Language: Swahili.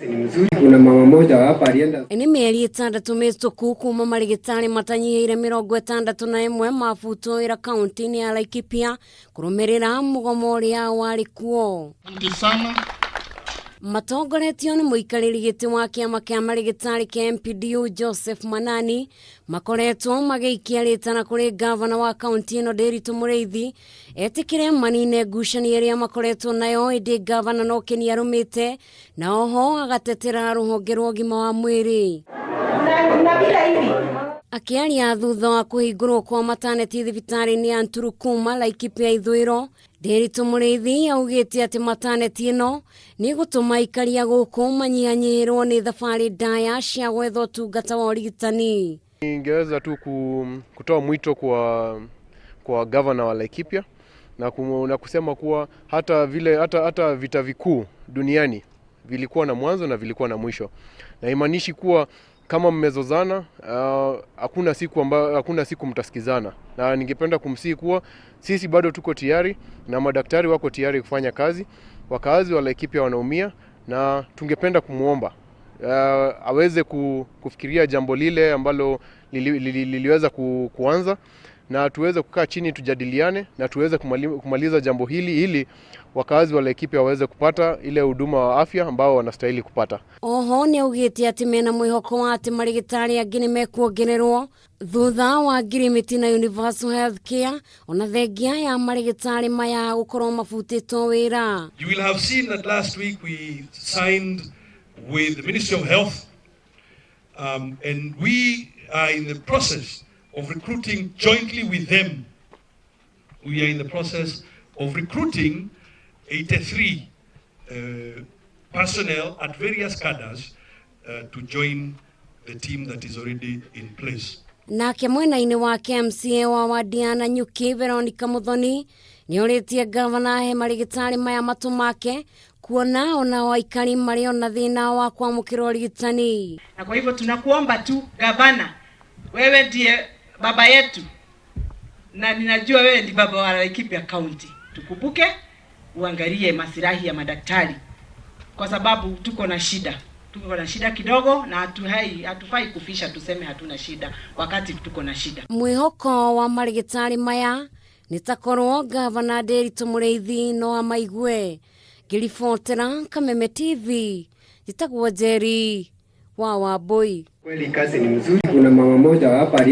Ni mzuri. Kuna mama moja hapa alienda ni mieri 6 mĩhĩtũku kuuma Marigitari matanyihĩire 61 mabutirwo wĩra kaunti-inĩ ya Laikipia kũrũmĩrĩra mugomo ũrĩa warĩ kuo. Matongoretio nĩ mũikarĩri gĩtĩ wa kiama kĩa Marigitari KMPDU Joseph Manani makoretwo magĩikia riitana kũrĩ ngavana wa kaunti ĩno Nderitu Muriithi etikire manine ngucanio ĩrĩa makoretwo nayo ĩndĩ ngavana no kĩnia arũmĩte na oho agatetera rũhonge rwa ũgima wa mwĩrĩ. Akiaria thutha wa kũhingũrwo kwa mataneti thibitarĩ-inĩ ya kuuma Laikipia ithũĩro, Nderitu Muriithi augĩte atĩ mataneti ĩno nĩ gũtũma ikaria gũkũ manyihanyihĩrwo nĩ thabarĩ ndaya cia gwetha ũtungata wa ũrigitani. Ningeweza tu kutoa mwito kwa gavana wa Laikipia na kusema kuwa hata vita vikuu duniani vilikuwa na mwanzo na vilikuwa na mwisho. Na imanishi kuwa kama mmezozana hakuna siku mtasikizana. Na ningependa kumsihi kuwa sisi bado tuko tayari na madaktari wako tayari kufanya kazi. Wakazi wa Laikipia wanaumia na tungependa kumuomba aweze kufikiria jambo lile ambalo liliweza kuanza na tuweze kukaa chini tujadiliane na tuweze kumaliza jambo hili ili wakazi wa Laikipia waweze kupata ile huduma wa afya ambao wanastahili kupata. Oho ni augĩte atĩ mena mwĩhoko wa atĩ marigitari angĩ nĩ mekuongererwo thutha wa ngirimiti na universal health care ona thengia ya marigitari maya gũkorwo mabutĩtwo wĩra. You will have seen that last week we signed with the Ministry of Health and we are in the process of recruiting jointly with them. We are in the process of recruiting 83 personnel at various cadres to join the team that is already in place. Nake mwena-inĩ wa KMCA wa Wadiana Nyuki Veronica Muthoni nĩ ũrĩtie gavana he marigitari maya matu make kuona ona waikari marĩ ona thĩna wa kwamũkĩra ũrigitani. Na kwa hivyo tunakuomba tu gavana, wewe ndiye baba yetu na ninajua wewe ndi baba wa Laikipia County. Tukumbuke uangalie maslahi ya madaktari kwa sababu tuko na shida kidogo na hatufai kufisha tuseme hatuna shida wakati tuko na shida. Mwĩhoko wa marigitari maya nitakorwo gavana Nderitu Muriithi no amaigue. Ngĩribotera Kameme TV njĩtagwo Njeri wa Wambui. Kweli kazi ni mzuri. Kuna mama moja hapa